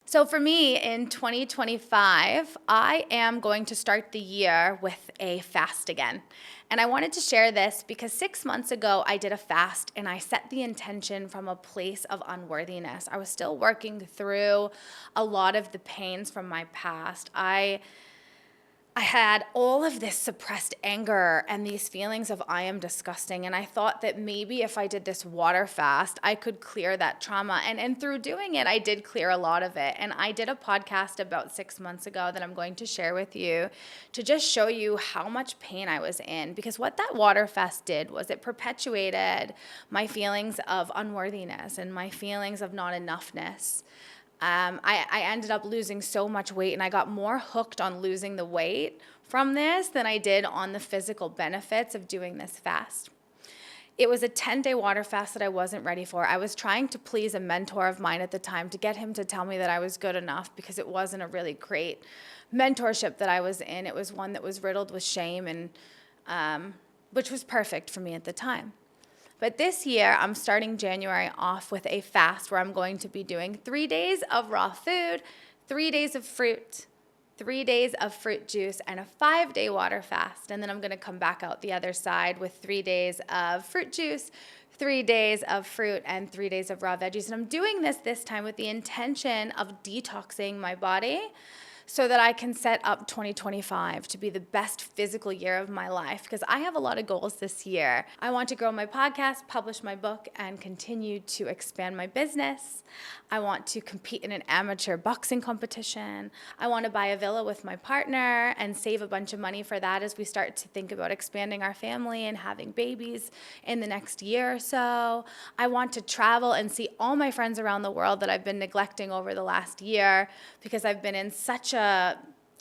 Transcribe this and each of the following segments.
So for me in 2025, I am going to start the year with a fast again. And I wanted to share this because 6 months ago, I did a fast and I set the intention from a place of unworthiness. I was still working through a lot of the pains from my past. I had all of this suppressed anger and these feelings of I am disgusting. And I thought that maybe if I did this water fast, I could clear that trauma. And through doing it, I did clear a lot of it. And I did a podcast about 6 months ago that I'm going to share with you to just show you how much pain I was in. Because what that water fast did was it perpetuated my feelings of unworthiness and my feelings of not enoughness. I ended up losing so much weight, and I got more hooked on losing the weight from this than I did on the physical benefits of doing this fast. It was a 10-day water fast that I wasn't ready for. I was trying to please a mentor of mine at the time to get him to tell me that I was good enough because it wasn't a really great mentorship that I was in. It was one that was riddled with shame, and which was perfect for me at the time. But this year, I'm starting January off with a fast where I'm going to be doing 3 days of raw food, 3 days of fruit, 3 days of fruit juice, and a 5-day water fast. And then I'm going to come back out the other side with 3 days of fruit juice, 3 days of fruit, and 3 days of raw veggies. And I'm doing this time with the intention of detoxing my body so that I can set up 2025 to be the best physical year of my life, because I have a lot of goals this year. I want to grow my podcast, publish my book, and continue to expand my business. I want to compete in an amateur boxing competition. I want to buy a villa with my partner and save a bunch of money for that as we start to think about expanding our family and having babies in the next year or so. I want to travel and see all my friends around the world that I've been neglecting over the last year because I've been in such a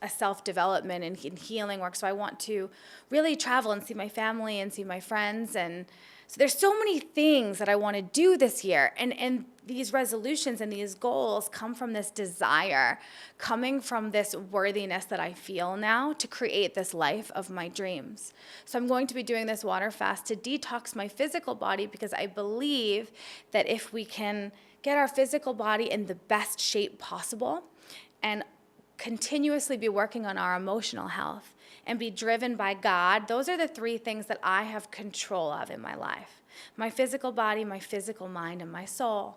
self-development and healing work. So I want to really travel and see my family and see my friends. And so there's so many things that I want to do this year. And these resolutions and these goals come from this desire, coming from this worthiness that I feel now to create this life of my dreams. So I'm going to be doing this water fast to detox my physical body, because I believe that if we can get our physical body in the best shape possible and continuously be working on our emotional health and be driven by God, those are the 3 things that I have control of in my life: my physical body, my physical mind, and my soul.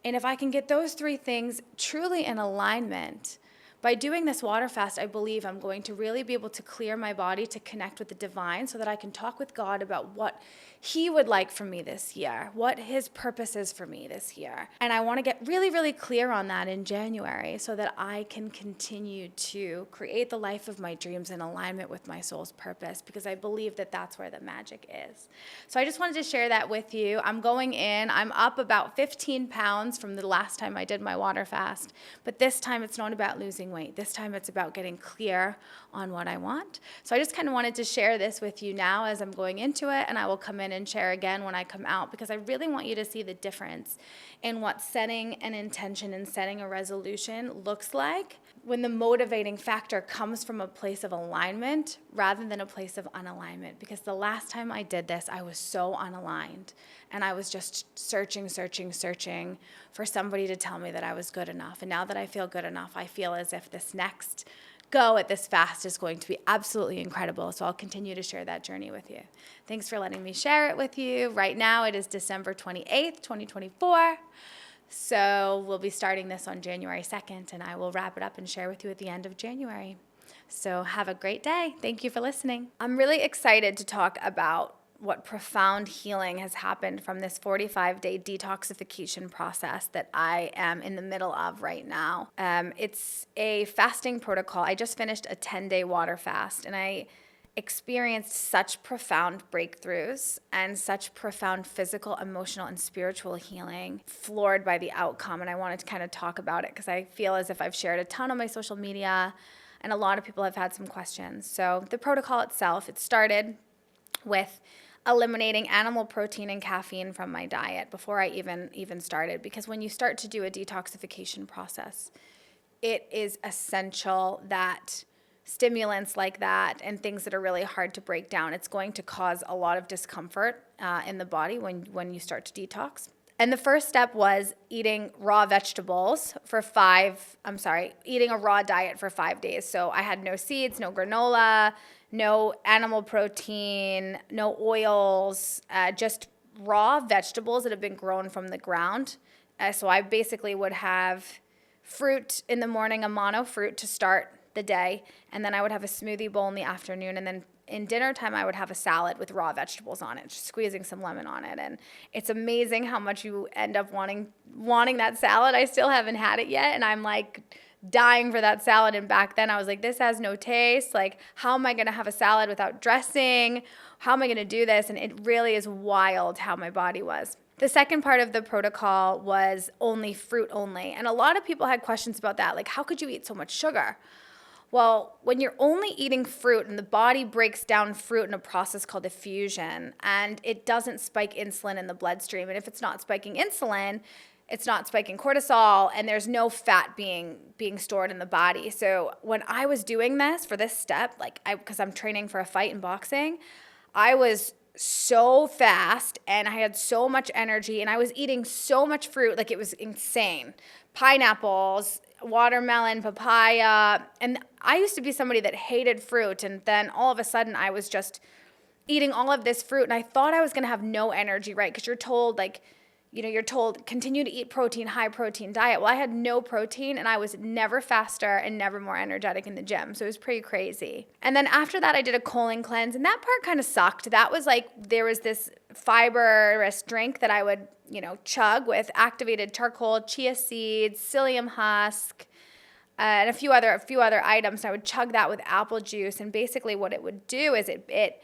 And if I can get those 3 things truly in alignment, by doing this water fast, I believe I'm going to really be able to clear my body to connect with the divine so that I can talk with God about what He would like from me this year, what His purpose is for me this year. And I want to get really, really clear on that in January so that I can continue to create the life of my dreams in alignment with my soul's purpose, because I believe that that's where the magic is. So I just wanted to share that with you. I'm up about 15 pounds from the last time I did my water fast, but this time it's not about losing weight. This time it's about getting clear on what I want. So I just kind of wanted to share this with you now as I'm going into it, and I will come in and share again when I come out, because I really want you to see the difference in what setting an intention and setting a resolution looks like when the motivating factor comes from a place of alignment rather than a place of unalignment. Because the last time I did this, I was so unaligned, and I was just searching for somebody to tell me that I was good enough. And now that I feel good enough, I feel as if this next go at this fast is going to be absolutely incredible. So I'll continue to share that journey with you. Thanks for letting me share it with you. Right now it is December 28th, 2024. So we'll be starting this on January 2nd, and I will wrap it up and share with you at the end of January. So have a great day. Thank you for listening. I'm really excited to talk about what profound healing has happened from this 45-day detoxification process that I am in the middle of right now. It's a fasting protocol. I just finished a 10-day water fast, and I experienced such profound breakthroughs and such profound physical, emotional, and spiritual healing, floored by the outcome. And I wanted to kind of talk about it because I feel as if I've shared a ton on my social media, and a lot of people have had some questions. So the protocol itself, it started with eliminating animal protein and caffeine from my diet before I even started, because when you start to do a detoxification process, it is essential that stimulants like that and things that are really hard to break down, it's going to cause a lot of discomfort in the body when you start to detox. And the first step was eating raw vegetables eating a raw diet for 5 days. So I had no seeds, no granola, no animal protein, no oils, just raw vegetables that have been grown from the ground. So I basically would have fruit in the morning, a mono fruit to start the day, and then I would have a smoothie bowl in the afternoon, and then in dinner time I would have a salad with raw vegetables on it, just squeezing some lemon on it. And it's amazing how much you end up wanting that salad. I still haven't had it yet, and I'm like dying for that salad. And back then I was like, this has no taste. Like, how am I going to have a salad without dressing? How am I going to do this? And it really is wild how my body was. The second part of the protocol was only fruit only. And a lot of people had questions about that. Like, how could you eat so much sugar? Well, when you're only eating fruit and the body breaks down fruit in a process called diffusion, and it doesn't spike insulin in the bloodstream. And if it's not spiking insulin, it's not spiking cortisol, and there's no fat being stored in the body. So when I was doing this for this step, because I'm training for a fight in boxing, I was so fast and I had so much energy and I was eating so much fruit, like it was insane. Pineapples, watermelon, papaya. And I used to be somebody that hated fruit, and then all of a sudden I was just eating all of this fruit, and I thought I was going to have no energy, right? Because you're told continue to eat protein, high protein diet. Well, I had no protein, and I was never faster and never more energetic in the gym. So it was pretty crazy. And then after that, I did a colon cleanse, and that part kind of sucked. That was like, there was this fibrous drink that I would, chug with activated charcoal, chia seeds, psyllium husk, and a few other items. I would chug that with apple juice, and basically what it would do is it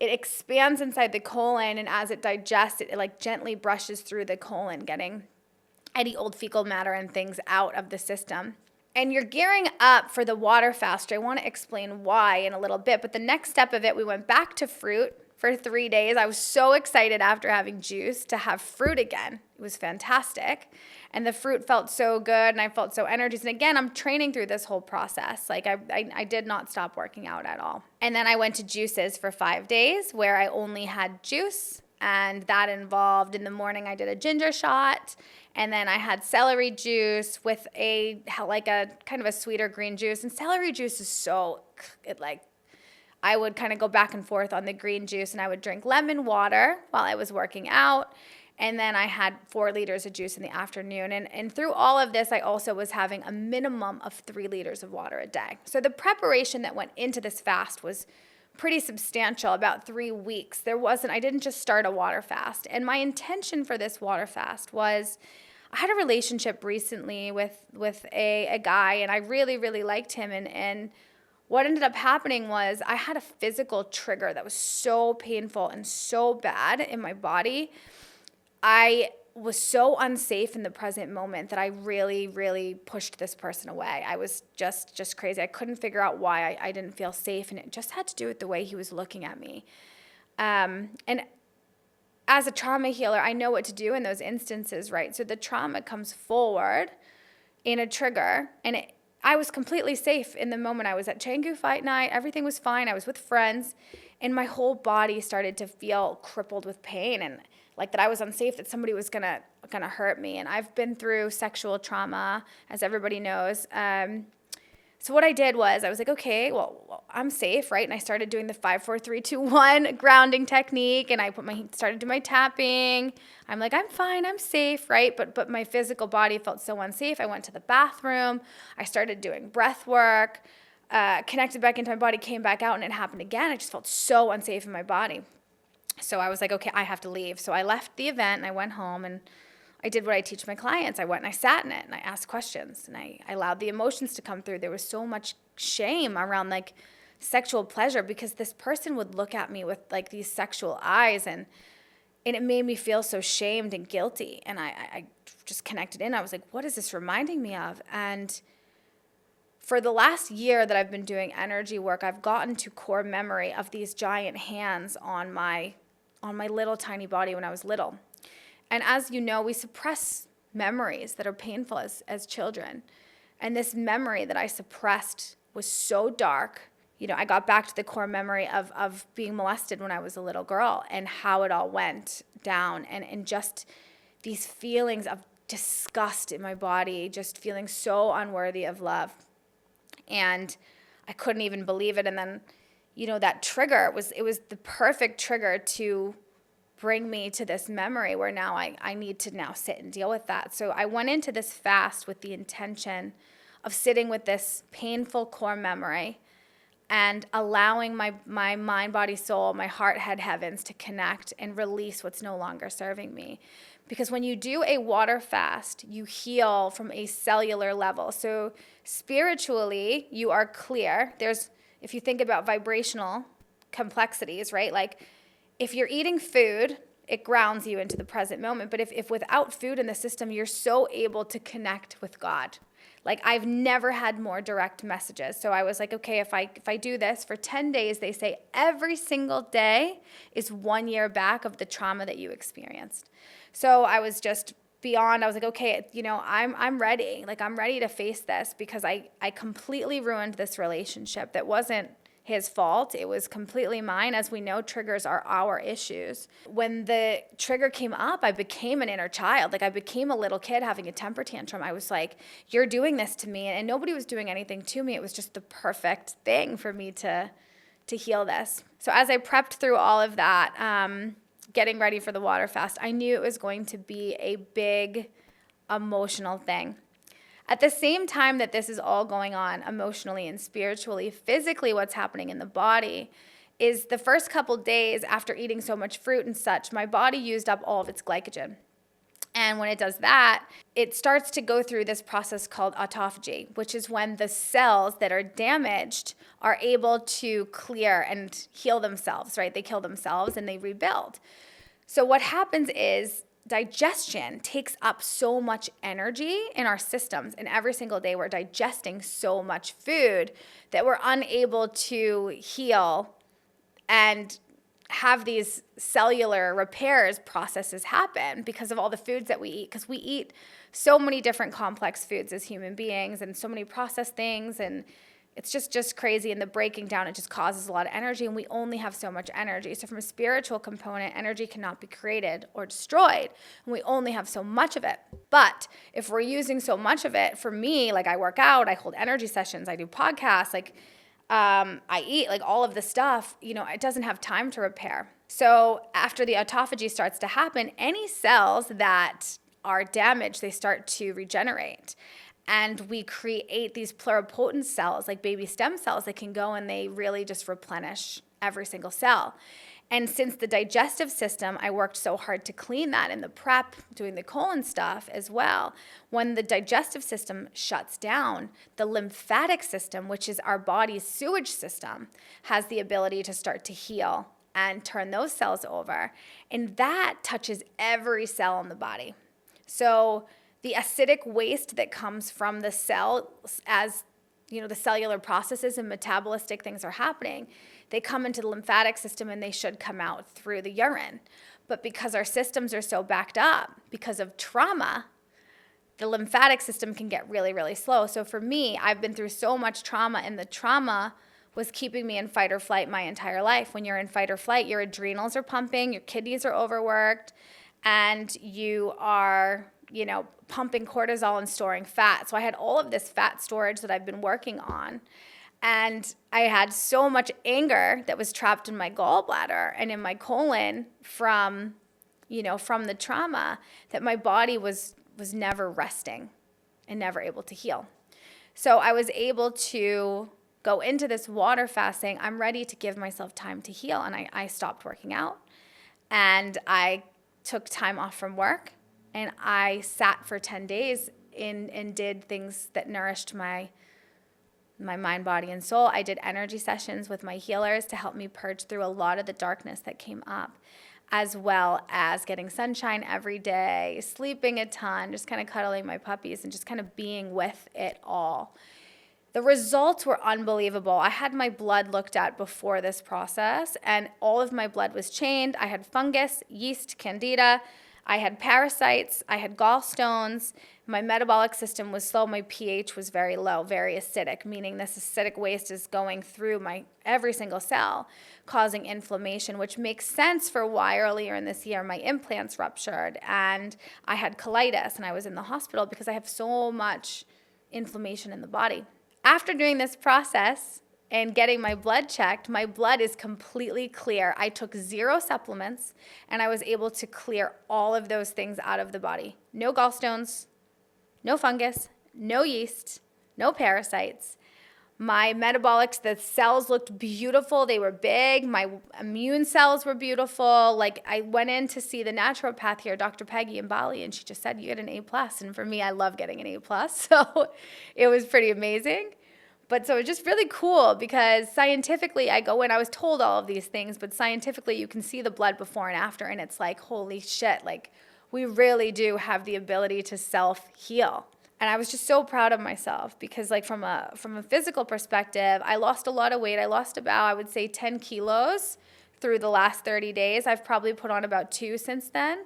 expands inside the colon, and as it digests, it like gently brushes through the colon, getting any old fecal matter and things out of the system. And you're gearing up for the water fast. I want to explain why in a little bit, but the next step of it, we went back to fruit for 3 days. I was so excited after having juice to have fruit again. It was fantastic. And the fruit felt so good, and I felt so energized. And again, I'm training through this whole process. Like I did not stop working out at all. And then I went to juices for 5 days where I only had juice, and that involved, in the morning I did a ginger shot, and then I had celery juice with a kind of a sweeter green juice. And celery juice is I would kind of go back and forth on the green juice, and I would drink lemon water while I was working out. And then I had 4 liters of juice in the afternoon. And through all of this, I also was having a minimum of 3 liters of water a day. So the preparation that went into this fast was pretty substantial, about 3 weeks. I didn't just start a water fast. And my intention for this water fast was, I had a relationship recently with a guy, and I really, really liked him. And what ended up happening was I had a physical trigger that was so painful and so bad in my body. I was so unsafe in the present moment that I really, really pushed this person away. I was just crazy. I couldn't figure out why I didn't feel safe, and it just had to do with the way he was looking at me. And as a trauma healer, I know what to do in those instances, right? So the trauma comes forward in a trigger, and I was completely safe in the moment. I was at Canggu Fight Night. Everything was fine. I was with friends, and my whole body started to feel crippled with pain, and like that I was unsafe, that somebody was gonna hurt me. And I've been through sexual trauma, as everybody knows. So what I did was, I was like, okay, well, I'm safe, right? And I started doing the 5, 4, 3, 2, 1 grounding technique, and I started doing my tapping. I'm like, I'm fine, I'm safe, right? But my physical body felt so unsafe. I went to the bathroom. I started doing breath work, connected back into my body, came back out, and it happened again. I just felt so unsafe in my body. So I was like, okay, I have to leave. So I left the event, and I went home, and I did what I teach my clients. I went and I sat in it, and I asked questions, and I allowed the emotions to come through. There was so much shame around like sexual pleasure, because this person would look at me with like these sexual eyes, and it made me feel so shamed and guilty. And I just connected in. I was like, what is this reminding me of? And for the last year that I've been doing energy work, I've gotten to core memory of these giant hands on my little tiny body when I was little. And as you know, we suppress memories that are painful as children. And this memory that I suppressed was so dark. I got back to the core memory of being molested when I was a little girl, and how it all went down, and just these feelings of disgust in my body, just feeling so unworthy of love. And I couldn't even believe it. And then, that trigger it was the perfect trigger to bring me to this memory where now I need to now sit and deal with that. So I went into this fast with the intention of sitting with this painful core memory and allowing my mind, body, soul, my heart, head, heavens to connect and release what's no longer serving me. Because when you do a water fast, you heal from a cellular level. So spiritually, you are clear. If you think about vibrational complexities, right? Like if you're eating food, it grounds you into the present moment. But if without food in the system, you're so able to connect with God. Like I've never had more direct messages. So I was like, okay, if I do this for 10 days, they say every single day is 1 year back of the trauma that you experienced. So I was just beyond, I was like, okay, I'm ready. Like I'm ready to face this because I completely ruined this relationship that wasn't his fault. It was completely mine. As we know, triggers are our issues. When the trigger came up, I became an inner child. Like I became a little kid having a temper tantrum. I was like, you're doing this to me. And nobody was doing anything to me. It was just the perfect thing for me to heal this. So as I prepped through all of that, getting ready for the water fast, I knew it was going to be a big emotional thing. At the same time that this is all going on emotionally and spiritually, physically what's happening in the body is the first couple days after eating so much fruit and such, my body used up all of its glycogen. And when it does that, it starts to go through this process called autophagy, which is when the cells that are damaged are able to clear and heal themselves, right? They kill themselves and they rebuild. So what happens is digestion takes up so much energy in our systems, and every single day we're digesting so much food that we're unable to heal and have these cellular repairs processes happen because of all the foods that we eat, because we eat so many different complex foods as human beings and so many processed things, and it's just crazy. And the breaking down, it just causes a lot of energy, and we only have so much energy. So from a spiritual component, energy cannot be created or destroyed, and we only have so much of it. But if we're using so much of it, for me, like I work out, I hold energy sessions, I do podcasts, like I eat, like all of the stuff, it doesn't have time to repair. So after the autophagy starts to happen, any cells that are damaged, they start to regenerate. And we create these pluripotent cells, like baby stem cells, that can go and they really just replenish every single cell. And since the digestive system, I worked so hard to clean that in the prep, doing the colon stuff as well. When the digestive system shuts down, the lymphatic system, which is our body's sewage system, has the ability to start to heal and turn those cells over. And that touches every cell in the body. So the acidic waste that comes from the cell as the cellular processes and metabolistic things are happening, they come into the lymphatic system and they should come out through the urine. But because our systems are so backed up because of trauma, the lymphatic system can get really, really slow. So for me, I've been through so much trauma, and the trauma was keeping me in fight or flight my entire life. When you're in fight or flight, your adrenals are pumping, your kidneys are overworked, and you are pumping cortisol and storing fat. So I had all of this fat storage that I've been working on. And I had so much anger that was trapped in my gallbladder and in my colon from the trauma, that my body was never resting and never able to heal. So I was able to go into this water fast saying, I'm ready to give myself time to heal. And I stopped working out, and I took time off from work. And I sat for 10 days and did things that nourished my mind, body, and soul. I did energy sessions with my healers to help me purge through a lot of the darkness that came up, as well as getting sunshine every day, sleeping a ton, just kind of cuddling my puppies and just kind of being with it all. The results were unbelievable. I had my blood looked at before this process, and all of my blood was chained. I had fungus, yeast, candida. I had parasites, I had gallstones, my metabolic system was slow, my pH was very low, very acidic, meaning this acidic waste is going through my every single cell, causing inflammation, which makes sense for why earlier in this year my implants ruptured and I had colitis and I was in the hospital because I have so much inflammation in the body. After doing this process and getting my blood checked, my blood is completely clear. I took 0 supplements and I was able to clear all of those things out of the body. No gallstones, no fungus, no yeast, no parasites. My metabolics, the cells looked beautiful. They were big. My immune cells were beautiful. Like, I went in to see the naturopath here, Dr. Peggy in Bali, and she just said, you get an A+. And for me, I love getting an A+. So it was pretty amazing. But so it's just really cool because scientifically I go in, I was told all of these things, but scientifically you can see the blood before and after, and it's like, holy shit, like we really do have the ability to self-heal. And I was just so proud of myself because like from a physical perspective, I lost a lot of weight. I lost about, I would say 10 kilos through the last 30 days. I've probably put on about 2 since then.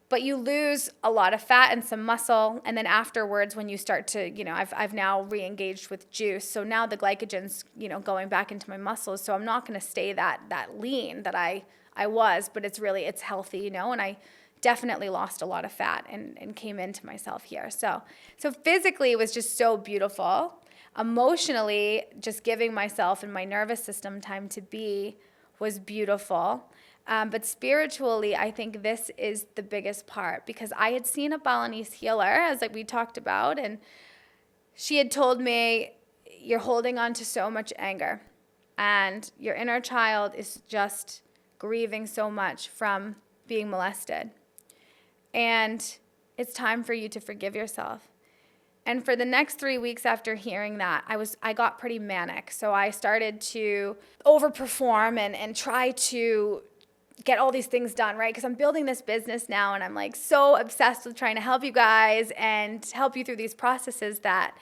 But you lose a lot of fat and some muscle, and then afterwards when you start to, I've now re-engaged with juice, so now the glycogen's, going back into my muscles, so I'm not going to stay that lean that I was, but it's healthy, and I definitely lost a lot of fat and came into myself here. So physically it was just so beautiful. Emotionally, just giving myself and my nervous system time to be was beautiful. But spiritually, I think this is the biggest part because I had seen a Balinese healer, as like we talked about, and she had told me, you're holding on to so much anger and your inner child is just grieving so much from being molested. And it's time for you to forgive yourself. And for the next 3 weeks after hearing that, I got pretty manic. So I started to overperform and try to get all these things done, right? Because I'm building this business now and I'm like so obsessed with trying to help you guys and help you through these processes that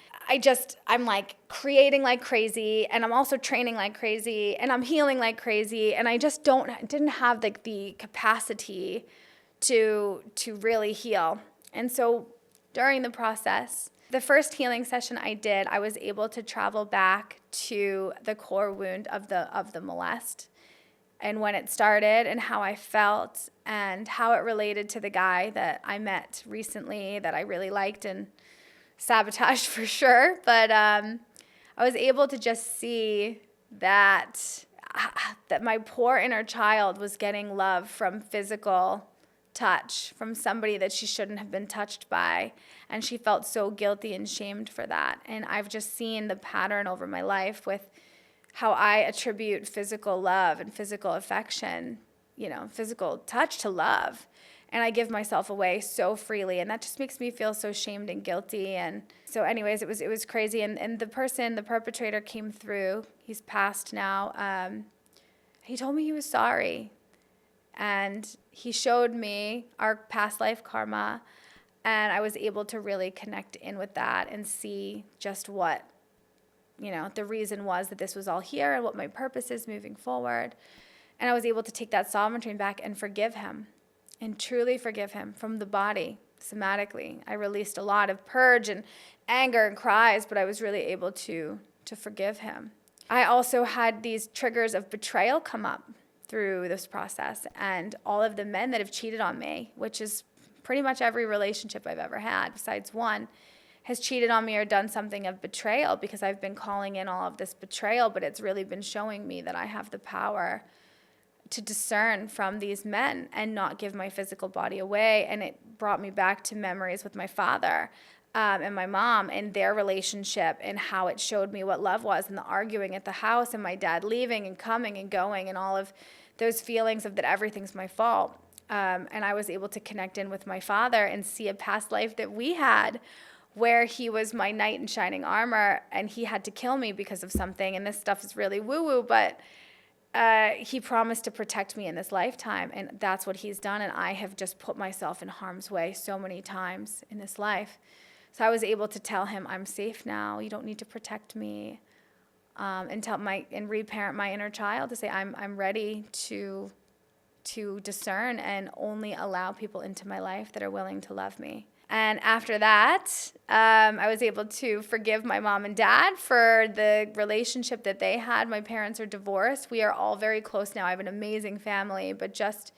I'm like creating like crazy and I'm also training like crazy and I'm healing like crazy and I just didn't have like the capacity to really heal. And so during the process, the first healing session I did, I was able to travel back to the core wound of the molest and when it started and how I felt and how it related to the guy that I met recently that I really liked and sabotaged for sure. But I was able to just see that my poor inner child was getting love from physical touch, from somebody that she shouldn't have been touched by. And she felt so guilty and shamed for that. And I've just seen the pattern over my life with how I attribute physical love and physical affection, physical touch to love. And I give myself away so freely. And that just makes me feel so shamed and guilty. And so anyways, it was crazy. And the perpetrator came through. He's passed now. He told me he was sorry. And he showed me our past life karma. And I was able to really connect in with that and see just what the reason was that this was all here and what my purpose is moving forward. And I was able to take that sovereignty back and forgive him and truly forgive him from the body, somatically. I released a lot of purge and anger and cries, but I was really able to forgive him. I also had these triggers of betrayal come up through this process and all of the men that have cheated on me, which is pretty much every relationship I've ever had besides one, has cheated on me or done something of betrayal because I've been calling in all of this betrayal, but it's really been showing me that I have the power to discern from these men and not give my physical body away. And it brought me back to memories with my father and my mom and their relationship and how it showed me what love was and the arguing at the house and my dad leaving and coming and going and all of those feelings of that everything's my fault. And I was able to connect in with my father and see a past life that we had where he was my knight in shining armor and he had to kill me because of something. And this stuff is really woo-woo, but he promised to protect me in this lifetime. And that's what he's done. And I have just put myself in harm's way so many times in this life. So I was able to tell him, I'm safe now. You don't need to protect me. And reparent my inner child to say, I'm ready to to discern and only allow people into my life that are willing to love me. And after that, I was able to forgive my mom and dad for the relationship that they had. My parents are divorced. We are all very close now. I have an amazing family, but just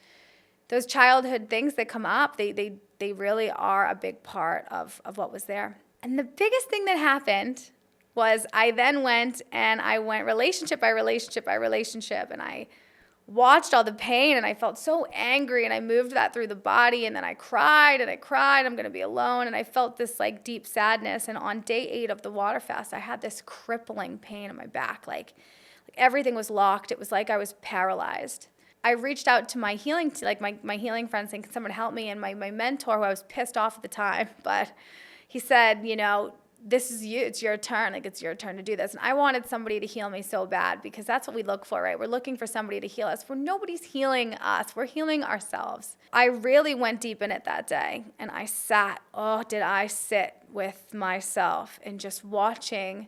those childhood things that come up, they really are a big part of what was there. And the biggest thing that happened was I then went relationship by relationship by relationship, and I watched all the pain, and I felt so angry, and I moved that through the body, and then I cried, I'm going to be alone, and I felt this like deep sadness. And on day 8 of the water fast, I had this crippling pain in my back, like everything was locked. It was like I was paralyzed. I reached out to my healing, my healing friends, saying, can someone help me? And my mentor, who I was pissed off at the time, but he said, this is you, it's your turn, it's your turn to do this. And I wanted somebody to heal me so bad, because that's what we look for, right? We're looking for somebody to heal us. Nobody's healing us, we're healing ourselves. I really went deep in it that day, and I did I sit with myself and just watching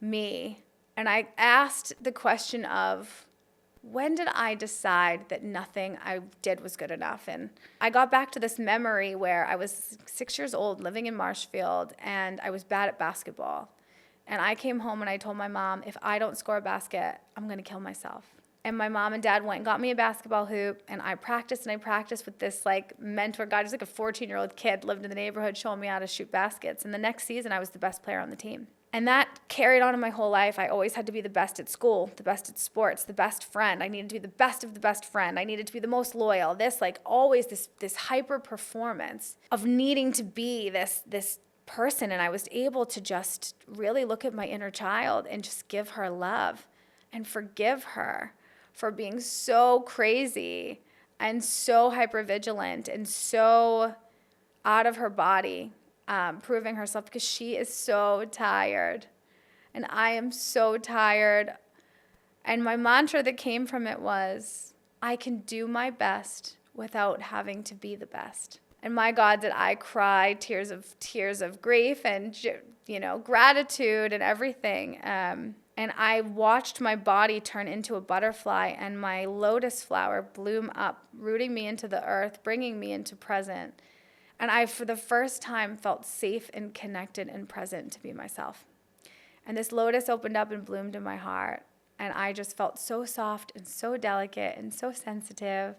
me. And I asked the question of, when did I decide that nothing I did was good enough? And I got back to this memory where I was 6 years old, living in Marshfield, and I was bad at basketball. And I came home and I told my mom, if I don't score a basket, I'm going to kill myself. And my mom and dad went and got me a basketball hoop, and I practiced with this mentor guy, just like a 14-year-old kid, lived in the neighborhood, showing me how to shoot baskets. And the next season, I was the best player on the team. And that carried on in my whole life. I always had to be the best at school, the best at sports, the best friend. I needed to be the best of the best friend. I needed to be the most loyal. Always this hyper performance of needing to be this person. And I was able to just really look at my inner child and just give her love and forgive her for being so crazy and so hypervigilant and so out of her body. Proving herself, because she is so tired and I am so tired. And my mantra that came from it was, I can do my best without having to be the best. And my God, did I cry tears of grief and gratitude and everything. And I watched my body turn into a butterfly and my lotus flower bloom up, rooting me into the earth, bringing me into present. And I, for the first time, felt safe and connected and present to be myself. And this lotus opened up and bloomed in my heart. And I just felt so soft and so delicate and so sensitive.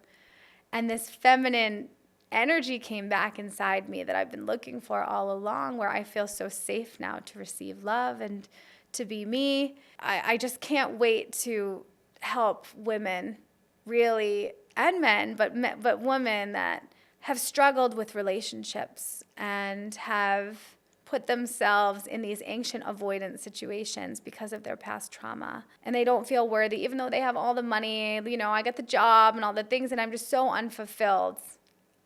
And this feminine energy came back inside me that I've been looking for all along, where I feel so safe now to receive love and to be me. I just can't wait to help women, really, and men, but women that have struggled with relationships and have put themselves in these ancient avoidance situations because of their past trauma. And they don't feel worthy, even though they have all the money, I get the job and all the things, and I'm just so unfulfilled.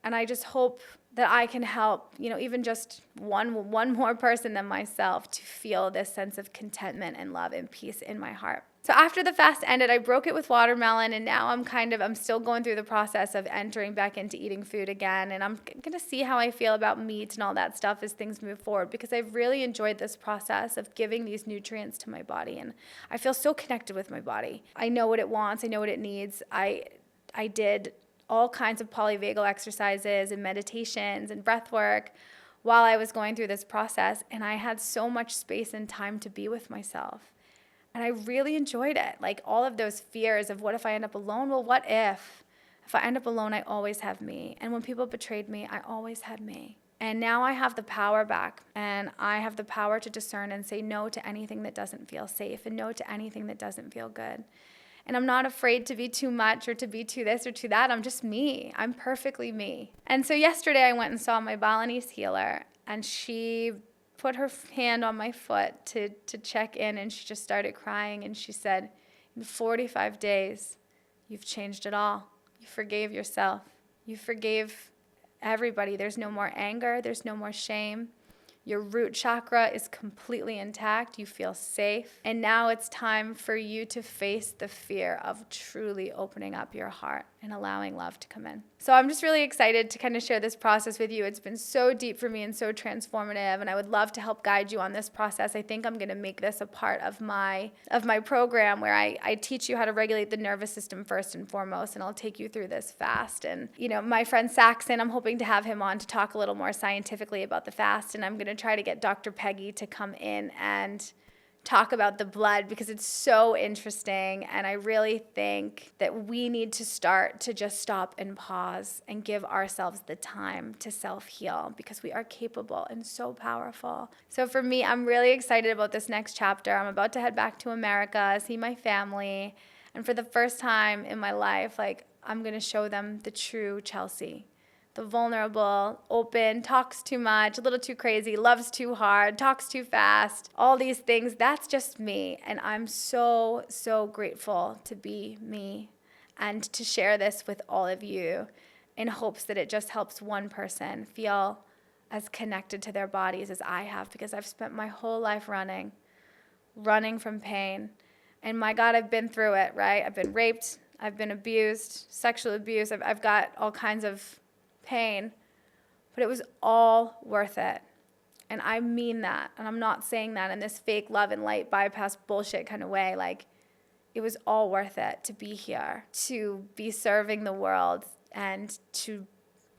And I just hope that I can help, even just one more person than myself to feel this sense of contentment and love and peace in my heart. So after the fast ended, I broke it with watermelon, and now I'm still going through the process of entering back into eating food again, and I'm going to see how I feel about meat and all that stuff as things move forward, because I've really enjoyed this process of giving these nutrients to my body, and I feel so connected with my body. I know what it wants. I know what it needs. I did all kinds of polyvagal exercises and meditations and breath work while I was going through this process, and I had so much space and time to be with myself. And I really enjoyed it. All of those fears of, what if I end up alone? Well, what if? If I end up alone, I always have me. And when people betrayed me, I always had me. And now I have the power back, and I have the power to discern and say no to anything that doesn't feel safe and no to anything that doesn't feel good. And I'm not afraid to be too much or to be too this or too that. I'm just me. I'm perfectly me. And so yesterday I went and saw my Balinese healer, and she put her hand on my foot to check in, and she just started crying, and she said, in 45 days, you've changed it all. You forgave yourself. You forgave everybody. There's no more anger. There's no more shame. Your root chakra is completely intact. You feel safe. And now it's time for you to face the fear of truly opening up your heart. and allowing love to come in. So I'm just really excited to kind of share this process with you. It's been so deep for me and so transformative, and I would love to help guide you on this process. I think I'm going to make this a part of my program where I teach you how to regulate the nervous system first and foremost, and I'll take you through this fast. And, my friend Saxon, I'm hoping to have him on to talk a little more scientifically about the fast, and I'm going to try to get Dr. Peggy to come in and talk about the blood because it's so interesting, and I really think that we need to start to just stop and pause and give ourselves the time to self-heal because we are capable and so powerful. So for me, I'm really excited about this next chapter. I'm about to head back to America, see my family, and for the first time in my life, I'm going to show them the true Chelsea. The vulnerable, open, talks too much, a little too crazy, loves too hard, talks too fast, all these things. That's just me. And I'm so, so grateful to be me and to share this with all of you in hopes that it just helps one person feel as connected to their bodies as I have, because I've spent my whole life running from pain. And my God, I've been through it, right? I've been raped, I've been abused, sexual abuse, I've got all kinds of pain, but it was all worth it. And I mean that. And I'm not saying that in this fake love and light bypass bullshit kind of way. It was all worth it to be here, to be serving the world, and to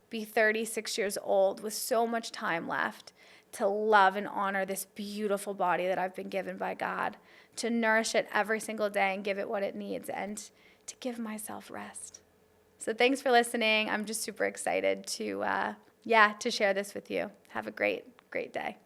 be 36 years old with so much time left to love and honor this beautiful body that I've been given by God, to nourish it every single day and give it what it needs, and to give myself rest. So thanks for listening. I'm just super excited to share this with you. Have a great, great day.